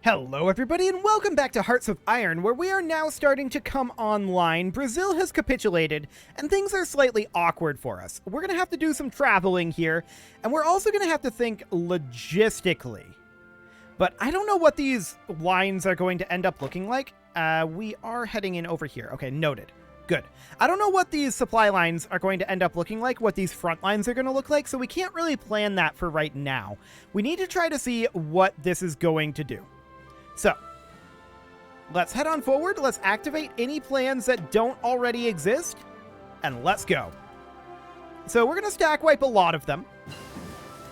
Hello everybody and welcome back to Hearts of Iron, where we are now starting to come online. Brazil has capitulated, and things are slightly awkward for us. We're going to have to do some traveling here, and we're also going to have to think logistically. But I don't know what these lines are going to end up looking like. We are heading in over here. Okay, noted. Good. I don't know what these supply lines are going to end up looking like, what these front lines are going to look like, so we can't really plan that for right now. We need to try to see what this is going to do. So, let's head on forward, let's activate any plans that don't already exist, and let's go. So we're going to stack wipe a lot of them.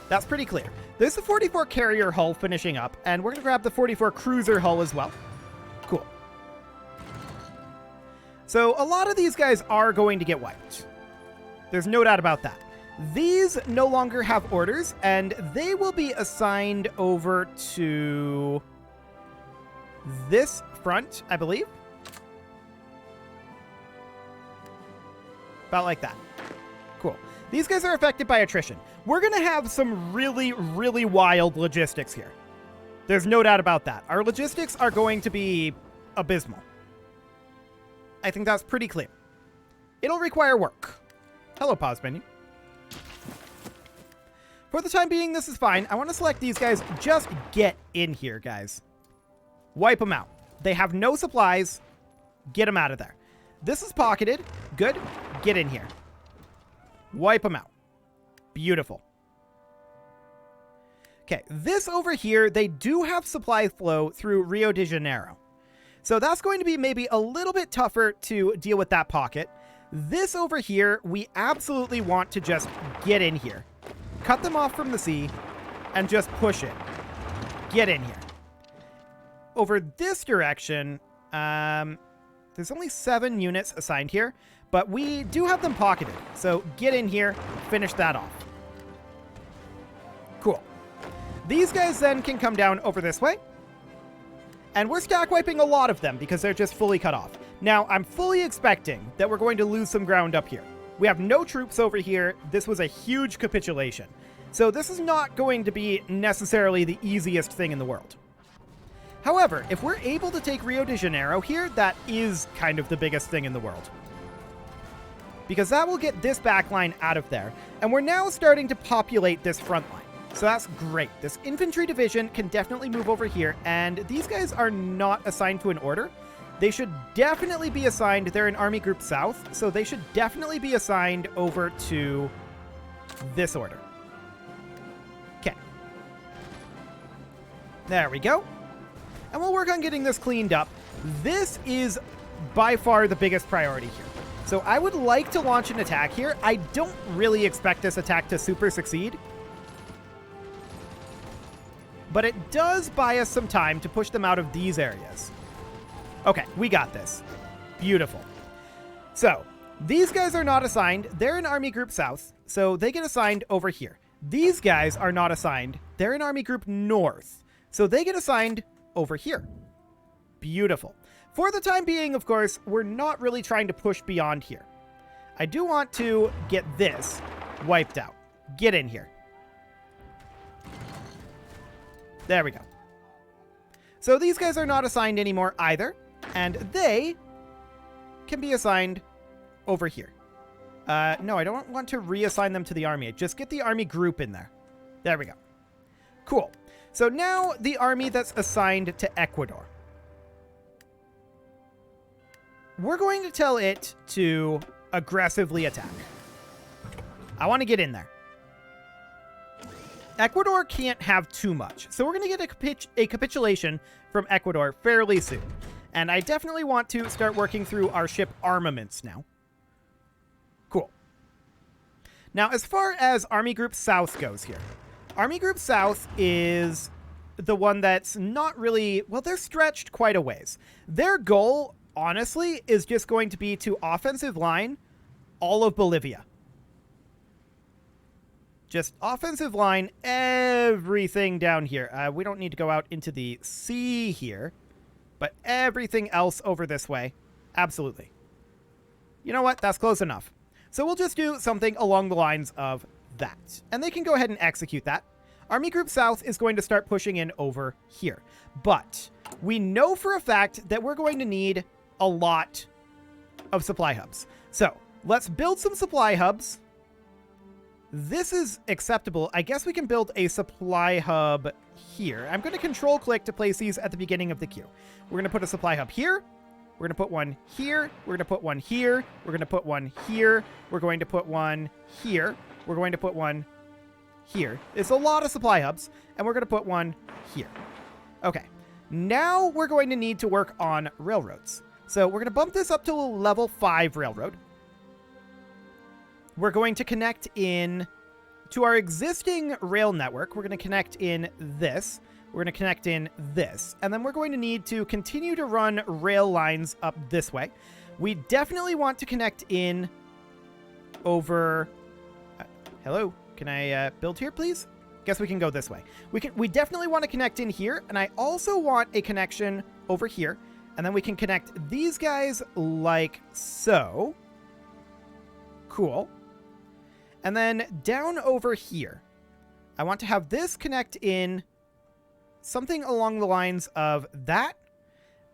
That's pretty clear. There's the 44 carrier hull finishing up, and we're going to grab the 44 cruiser hull as well. Cool. So a lot of these guys are going to get wiped. There's no doubt about that. These no longer have orders, and they will be assigned over to this front, I believe. About like that. Cool. These guys are affected by attrition. We're going to have some really, really wild logistics here. There's no doubt about that. Our logistics are going to be abysmal. I think that's pretty clear. It'll require work. Hello, pause menu. For the time being, this is fine. I want to select these guys. Just get in here, guys. Wipe them out. They have no supplies. Get them out of there. This is pocketed. Good. Get in here. Wipe them out. Beautiful. Okay, this over here, they do have supply flow through Rio de Janeiro. So that's going to be maybe a little bit tougher to deal with that pocket. This over here, we absolutely want to just get in here. Cut them off from the sea and just push it. Get in here. Over this direction, there's only 7 units assigned here, but we do have them pocketed. So get in here, finish that off. Cool. These guys then can come down over this way. And we're stack wiping a lot of them because they're just fully cut off. Now, I'm fully expecting that we're going to lose some ground up here. We have no troops over here. This was a huge capitulation. So this is not going to be necessarily the easiest thing in the world. However, if we're able to take Rio de Janeiro here, that is kind of the biggest thing in the world. Because that will get this back line out of there. And we're now starting to populate this front line. So that's great. This infantry division can definitely move over here. And these guys are not assigned to an order. They should definitely be assigned. They're in Army Group South. So they should definitely be assigned over to this order. Okay. There we go. And we'll work on getting this cleaned up. This is by far the biggest priority here. So I would like to launch an attack here. I don't really expect this attack to super succeed. But it does buy us some time to push them out of these areas. Okay, we got this. Beautiful. So, these guys are not assigned. They're in Army Group South, so they get assigned over here. These guys are not assigned. They're in Army Group North, so they get assigned over here. Beautiful. For the time being, of course, we're not really trying to push beyond here. I do want to get this wiped out. Get in here. There we go. So these guys are not assigned anymore either, and they can be assigned over here. No, I don't want to reassign them to the army. Just get the army group in there. There we go. Cool. So now the army that's assigned to Ecuador. We're going to tell it to aggressively attack. I want to get in there. Ecuador can't have too much, so we're going to get a capitulation from Ecuador fairly soon. And I definitely want to start working through our ship armaments now. Cool. Now, as far as Army Group South goes here, Army Group South is the one that's not really... Well, they're stretched quite a ways. Their goal, honestly, is just going to be to offensive line all of Bolivia. Just offensive line everything down here. We don't need to go out into the sea here, but everything else over this way. Absolutely. You know what? That's close enough. So we'll just do something along the lines of that. And they can go ahead and execute that. Army Group South is going to start pushing in over here. But we know for a fact that we're going to need a lot of supply hubs. So let's build some supply hubs. This is acceptable. I guess we can build a supply hub here. I'm going to control click to place these at the beginning of the queue. We're going to put a supply hub here. We're going to put one here. We're going to put one here. We're going to put one here. We're going to put one here. We're going to put one here. It's a lot of supply hubs, and we're going to put one here. Okay. Now we're going to need to work on railroads. So we're going to bump this up to a level 5 railroad. We're going to connect in to our existing rail network. We're going to connect in this. We're going to connect in this. And then we're going to need to continue to run rail lines up this way. We definitely want to connect in over... hello? Can I build here, please? Guess we can go this way. We definitely want to connect in here. And I also want a connection over here. And then we can connect these guys like so. Cool. And then down over here, I want to have this connect in something along the lines of that,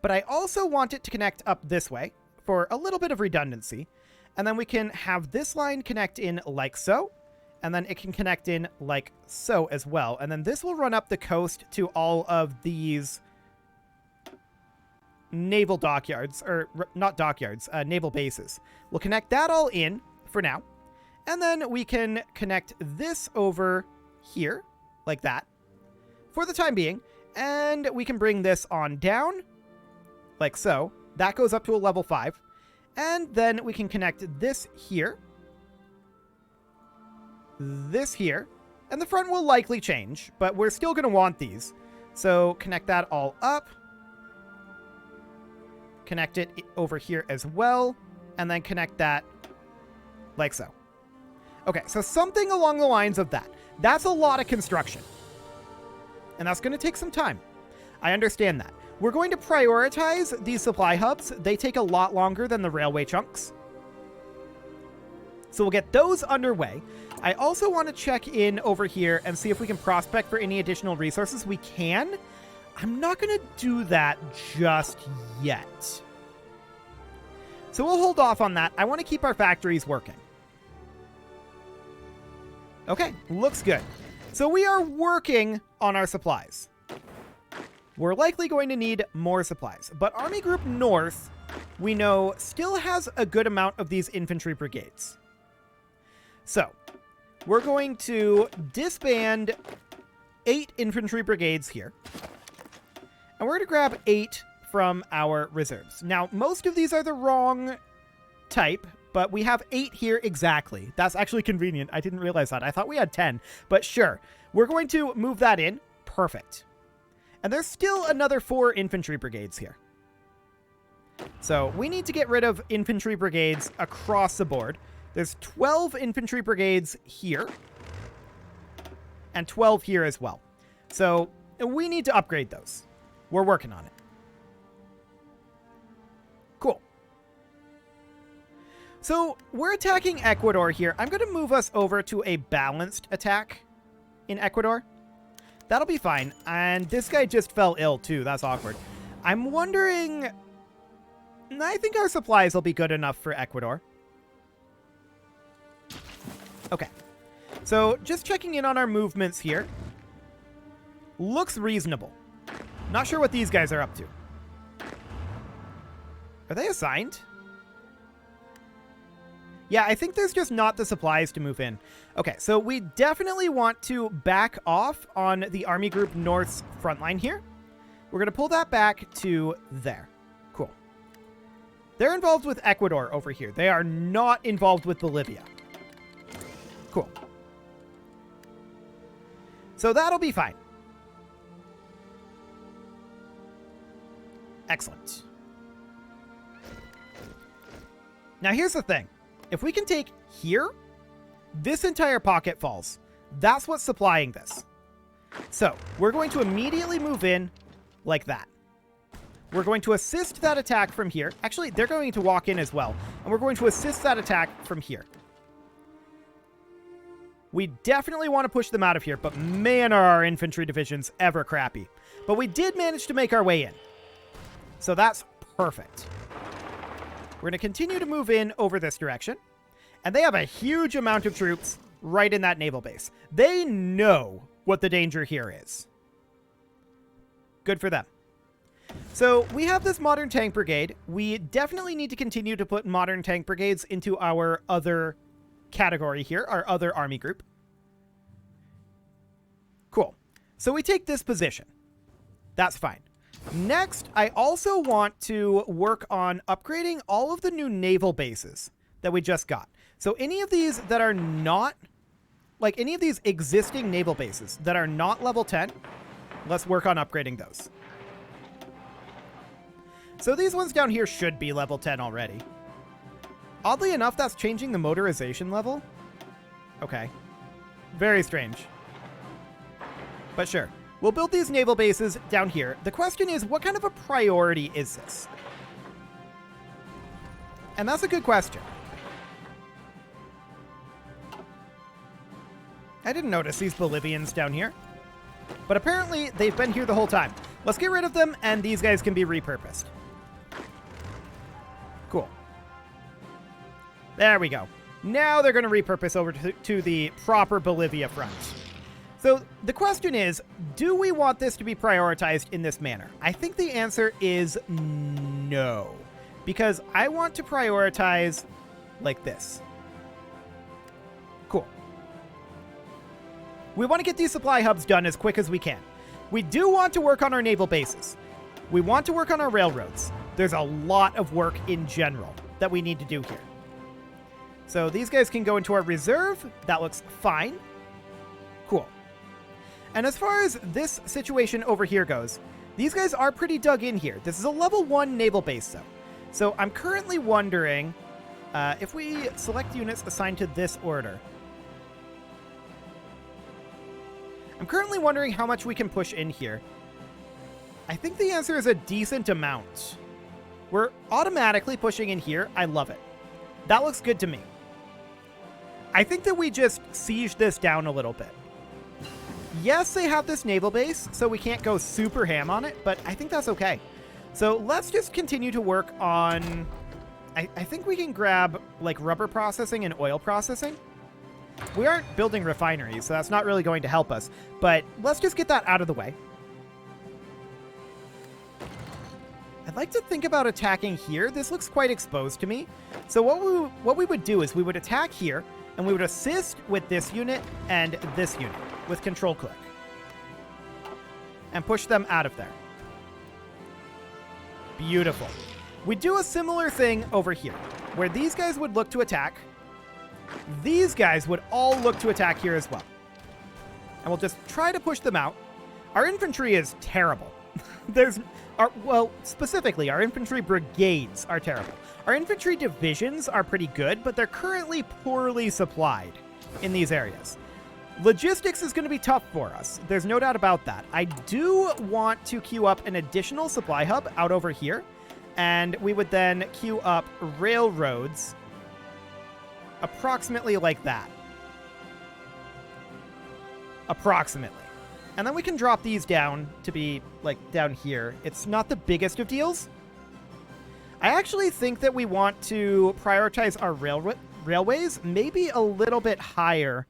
but I also want it to connect up this way for a little bit of redundancy. And then we can have this line connect in like so, and then it can connect in like so as well. And then this will run up the coast to all of these naval dockyards, or not dockyards, naval bases. We'll connect that all in for now. And then we can connect this over here, like that, for the time being. And we can bring this on down, like so. That goes up to a level 5. And then we can connect this here, this here. And the front will likely change, but we're still going to want these. So connect that all up. Connect it over here as well. And then connect that like so. Okay, so something along the lines of that. That's a lot of construction. And that's going to take some time. I understand that. We're going to prioritize these supply hubs. They take a lot longer than the railway chunks. So we'll get those underway. I also want to check in over here and see if we can prospect for any additional resources. We can. I'm not going to do that just yet. So we'll hold off on that. I want to keep our factories working. Okay, looks good. So we are working on our supplies. We're likely going to need more supplies, but Army Group North, we know, still has a good amount of these infantry brigades. So we're going to disband 8 infantry brigades here, and we're going to grab 8 from our reserves. Now, most of these are the wrong type, but we have 8 here exactly. That's actually convenient. I didn't realize that. I thought we had 10, but sure. We're going to move that in. Perfect. And there's still another 4 infantry brigades here. So we need to get rid of infantry brigades across the board. There's 12 infantry brigades here and 12 here as well. So we need to upgrade those. We're working on it. Cool. So we're attacking Ecuador here. I'm going to move us over to a balanced attack in Ecuador. That'll be fine. And this guy just fell ill too. That's awkward. I'm wondering... I think our supplies will be good enough for Ecuador. Okay. So just checking in on our movements here. Looks reasonable. Not sure what these guys are up to. Are they assigned? Yeah, I think there's just not the supplies to move in. Okay, so we definitely want to back off on the Army Group North's front line here. We're going to pull that back to there. Cool. They're involved with Ecuador over here. They are not involved with Bolivia. Cool. So that'll be fine. Excellent. Now here's the thing. If we can take here, this entire pocket falls. That's what's supplying this. So we're going to immediately move in like that. We're going to assist that attack from here. Actually, they're going to walk in as well. And we're going to assist that attack from here. We definitely want to push them out of here, but man, are our infantry divisions ever crappy. But we did manage to make our way in. So that's perfect. We're going to continue to move in over this direction. And they have a huge amount of troops right in that naval base. They know what the danger here is. Good for them. So we have this modern tank brigade. We definitely need to continue to put modern tank brigades into our other category here, our other army group. Cool. So we take this position. That's fine. Next, I also want to work on upgrading all of the new naval bases that we just got. So any of these that are not, like any of these existing naval bases that are not level 10, let's work on upgrading those. So these ones down here should be level 10 already. Oddly enough, that's changing the motorization level. Okay. Very strange. But sure. We'll build these naval bases down here. The question is, what kind of a priority is this? And that's a good question. I didn't notice these Bolivians down here. But apparently, they've been here the whole time. Let's get rid of them, and these guys can be repurposed. Cool. There we go. Now they're going to repurpose over to the proper Bolivia front. So the question is, do we want this to be prioritized in this manner? I think the answer is no. Because I want to prioritize like this. Cool. We want to get these supply hubs done as quick as we can. We do want to work on our naval bases. We want to work on our railroads. There's a lot of work in general that we need to do here. So these guys can go into our reserve. That looks fine. Cool. And as far as this situation over here goes, these guys are pretty dug in here. This is a level 1 naval base, though. So I'm currently wondering if we select units assigned to this order. I'm currently wondering how much we can push in here. I think the answer is a decent amount. We're automatically pushing in here. I love it. That looks good to me. I think that we just siege this down a little bit. Yes, they have this naval base, so we can't go super ham on it, but I think that's okay. So let's just continue to work on... I think we can grab, like, rubber processing and oil processing. We aren't building refineries, so that's not really going to help us, but let's just get that out of the way. I'd like to think about attacking here. This looks quite exposed to me. So what we would do is we would attack here, and we would assist with this unit and this unit with control click. And push them out of there. Beautiful. We do a similar thing over here, where these guys would look to attack. These guys would all look to attack here as well. And we'll just try to push them out. Our infantry is terrible. Specifically, our infantry brigades are terrible. Our infantry divisions are pretty good, but they're currently poorly supplied in these areas. Logistics is going to be tough for us. There's no doubt about that. I do want to queue up an additional supply hub out over here, and we would then queue up railroads approximately like that. Approximately. And then we can drop these down to be, like, down here. It's not the biggest of deals. I actually think that we want to prioritize our railways maybe a little bit higher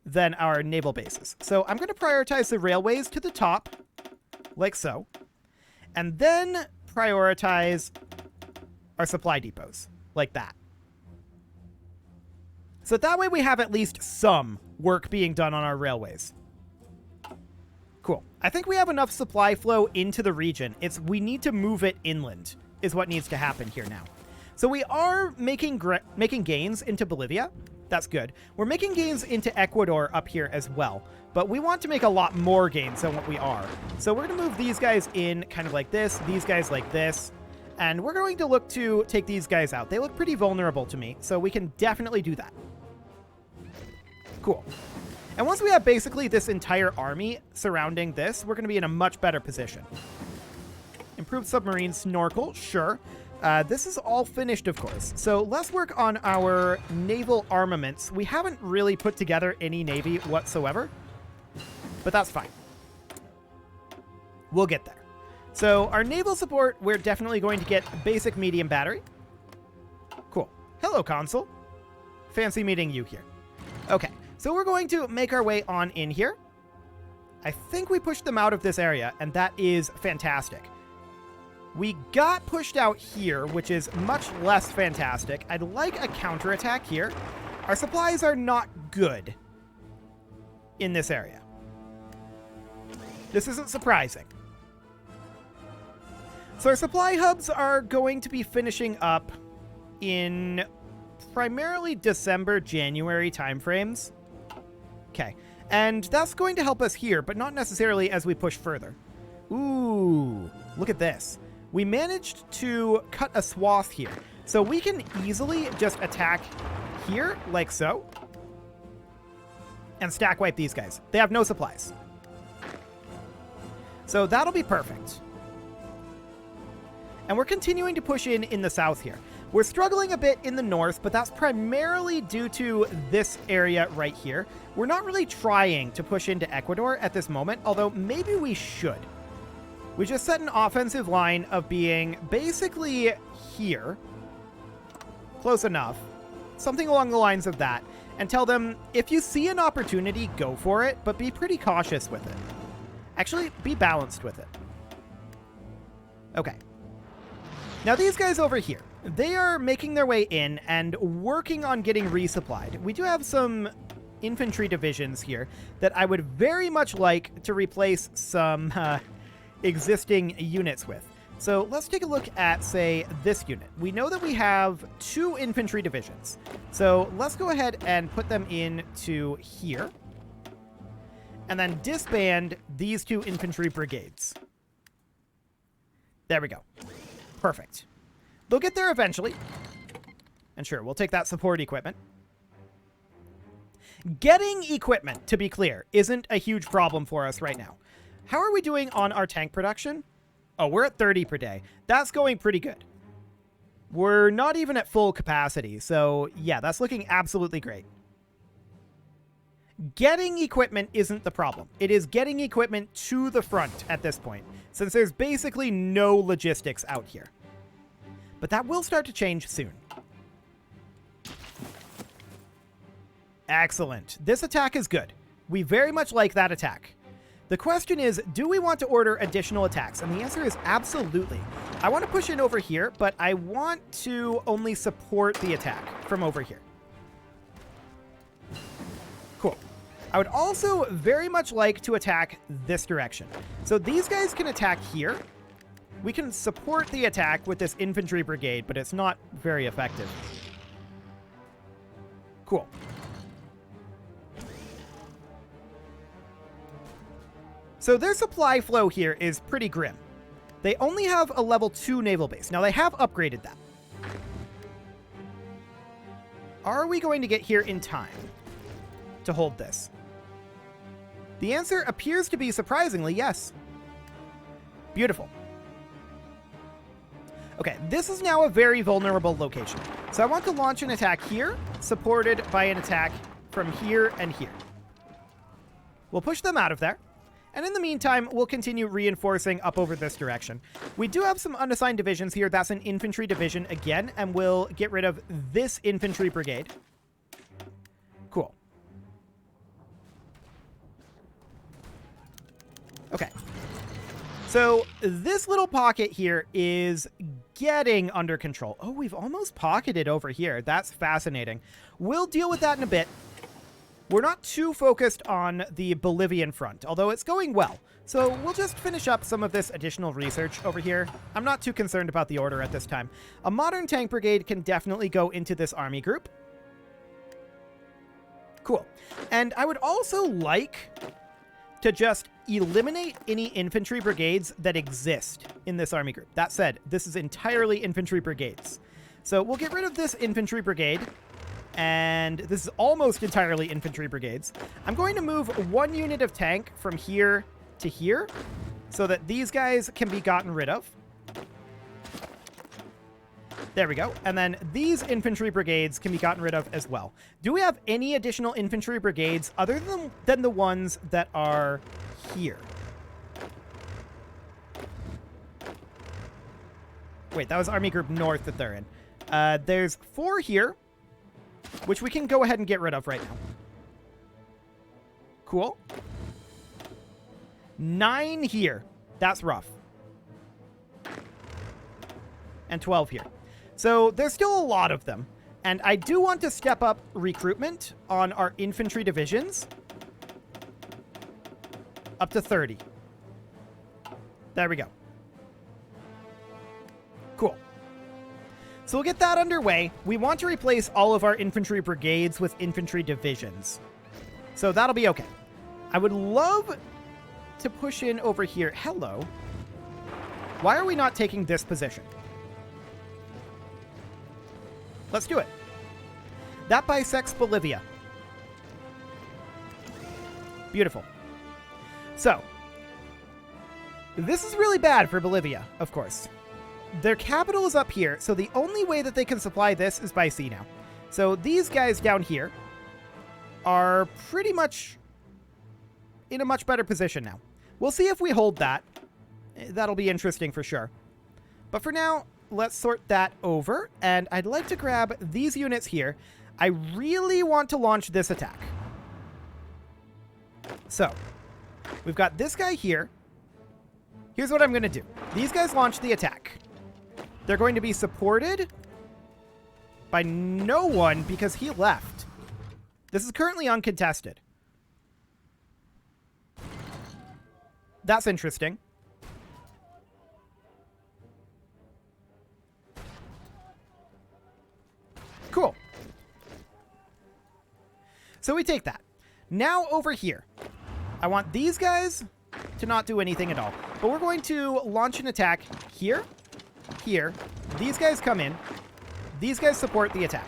than our naval bases. So I'm going to prioritize the railways to the top, like so. And then prioritize our supply depots, like that. So that way we have at least some work being done on our railways. Cool. I think we have enough supply flow into the region. We need to move it inland is what needs to happen here now. So we are making gains into Bolivia. That's good. We're making gains into Ecuador up here as well, but we want to make a lot more gains than what we are. So we're going to move these guys in kind of like this, these guys like this, and we're going to look to take these guys out. They look pretty vulnerable to me, so we can definitely do that. Cool. And once we have basically this entire army surrounding this, we're going to be in a much better position. Improved submarine snorkel, sure. This is all finished, of course. So let's work on our naval armaments. We haven't really put together any navy whatsoever, but that's fine. We'll get there. So our naval support, we're definitely going to get basic medium battery. Cool. Hello, console. Fancy meeting you here. Okay, so we're going to make our way on in here. I think we pushed them out of this area, and that is fantastic. We got pushed out here, which is much less fantastic. I'd like a counterattack here. Our supplies are not good in this area. This isn't surprising. So our supply hubs are going to be finishing up in primarily December, January timeframes. Okay, and that's going to help us here, but not necessarily as we push further. Ooh, look at this. We managed to cut a swath here. So we can easily just attack here, like so, and stack wipe these guys. They have no supplies. So that'll be perfect. And we're continuing to push in the south here. We're struggling a bit in the north, but that's primarily due to this area right here. We're not really trying to push into Ecuador at this moment, although maybe we should. We just set an offensive line of being basically here. Close enough. Something along the lines of that. And tell them, if you see an opportunity, go for it, but be pretty cautious with it. Actually, be balanced with it. Okay. Now these guys over here, they are making their way in and working on getting resupplied. We do have some infantry divisions here that I would very much like to replace some existing units with. So let's take a look at, say, this unit. We know that we have 2 infantry divisions. So let's go ahead and put them into here. And then disband these 2 infantry brigades. There we go. Perfect. They'll get there eventually. And sure, we'll take that support equipment. Getting equipment, to be clear, isn't a huge problem for us right now. How are we doing on our tank production? Oh, we're at 30 per day. That's going pretty good. We're not even at full capacity, so yeah, that's looking absolutely great. Getting equipment isn't the problem. It is getting equipment to the front at this point, since there's basically no logistics out here. But that will start to change soon. Excellent. This attack is good. We very much like that attack. The question is, do we want to order additional attacks? And the answer is absolutely. I want to push in over here, but I want to only support the attack from over here. Cool. I would also very much like to attack this direction. So these guys can attack here. We can support the attack with this infantry brigade, but it's not very effective. Cool. So their supply flow here is pretty grim. They only have a level 2 naval base. Now, they have upgraded that. Are we going to get here in time to hold this? The answer appears to be surprisingly yes. Beautiful. Okay, this is now a very vulnerable location. So I want to launch an attack here, supported by an attack from here and here. We'll push them out of there. And in the meantime, we'll continue reinforcing up over this direction. We do have some unassigned divisions here. That's an infantry division again, and we'll get rid of this infantry brigade. Cool. Okay. So this little pocket here is getting under control. Oh, we've almost pocketed over here. That's fascinating. We'll deal with that in a bit. We're not too focused on the Bolivian front, although it's going well. So we'll just finish up some of this additional research over here. I'm not too concerned about the order at this time. A modern tank brigade can definitely go into this army group. Cool. And I would also like to just eliminate any infantry brigades that exist in this army group. That said, this is entirely infantry brigades. So we'll get rid of this infantry brigade. And this is almost entirely infantry brigades. I'm going to move 1 unit of tank from here to here so that these guys can be gotten rid of. There we go. And then these infantry brigades can be gotten rid of as well. Do we have any additional infantry brigades other than the ones that are here? Wait, that was Army Group North that they're in. There's 4 here, which we can go ahead and get rid of right now. Cool. 9 here. That's rough. And 12 here. So there's still a lot of them. And I do want to step up recruitment on our infantry divisions up to 30. There we go. Cool. So we'll get that underway. We want to replace all of our infantry brigades with infantry divisions. So that'll be okay. I would love to push in over here. Hello. Why are we not taking this position? Let's do it. That bisects Bolivia. Beautiful. So, this is really bad for Bolivia, of course. Their capital is up here, so the only way that they can supply this is by sea now. So these guys down here are pretty much in a much better position now. We'll see if we hold that. That'll be interesting for sure. But for now, let's sort that over, and I'd like to grab these units here. I really want to launch this attack. So, we've got this guy here. Here's what I'm going to do. These guys launch the attack. They're going to be supported by no one because he left. This is currently uncontested. That's interesting. Cool. So we take that. Now over here, I want these guys to not do anything at all. But we're going to launch an attack here, here. These guys come in. These guys support the attack.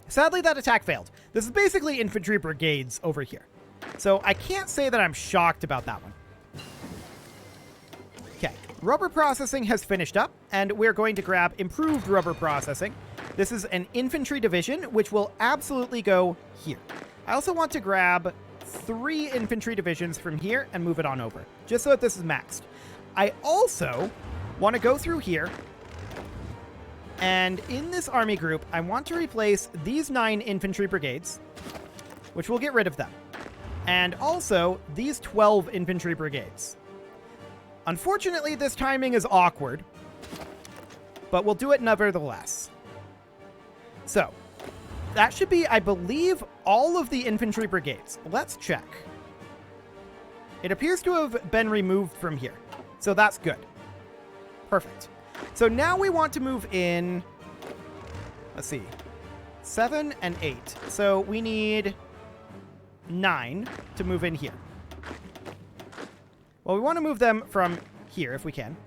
Sadly, that attack failed. This is basically infantry brigades over here. So I can't say that I'm shocked about that one. Okay, rubber processing has finished up, and we're going to grab improved rubber processing. This is an infantry division, which will absolutely go here. I also want to grab 3 infantry divisions from here and move it on over, just so that this is maxed. I also want to go through here, and in this army group, I want to replace these 9 infantry brigades, which will get rid of them, and also these 12 infantry brigades. Unfortunately, this timing is awkward, but we'll do it nevertheless. So, that should be, I believe, all of the infantry brigades. Let's check. It appears to have been removed from here, so that's good. Perfect. So now we want to move in, let's see, 7 and 8. So we need 9 to move in here. Well, we want to move them from here if we can.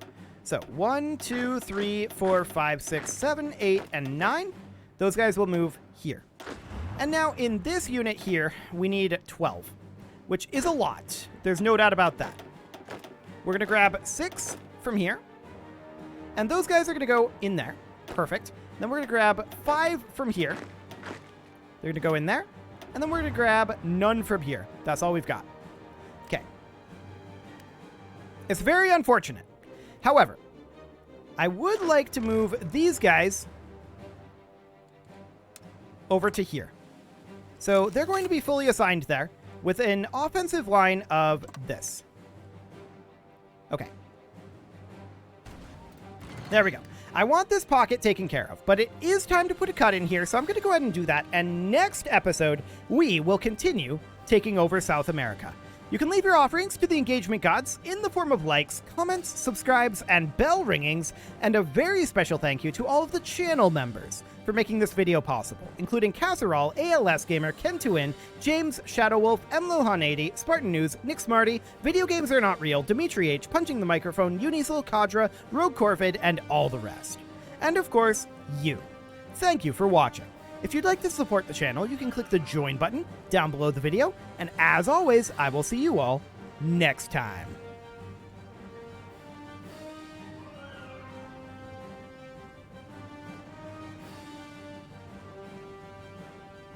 So 1, 2, 3, 4, 5, 6, 7, 8, and 9. Those guys will move here. And now in this unit here, we need 12, which is a lot. There's no doubt about that. We're going to grab 6 from here. And those guys are going to go in there. Perfect. Then we're going to grab 5 from here. They're going to go in there. And then we're going to grab none from here. That's all we've got. Okay. It's very unfortunate. However, I would like to move these guys over to here. So they're going to be fully assigned there with an offensive line of this. Okay. There we go. I want this pocket taken care of, but it is time to put a cut in here, so I'm going to go ahead and do that. And next episode, we will continue taking over South America. You can leave your offerings to the engagement gods in the form of likes, comments, subscribes, and bell ringings, and a very special thank you to all of the channel members for making this video possible, including Casserole, ALS Gamer, Ken2In, James, Shadowwolf, MLohan80, Spartan News, Nick Smarty, Video Games Are Not Real, Dimitri H, Punching the Microphone, Unisil, Kadra, Rogue Corvid, and all the rest. And of course, you. Thank you for watching. If you'd like to support the channel, you can click the join button down below the video, and as always, I will see you all next time.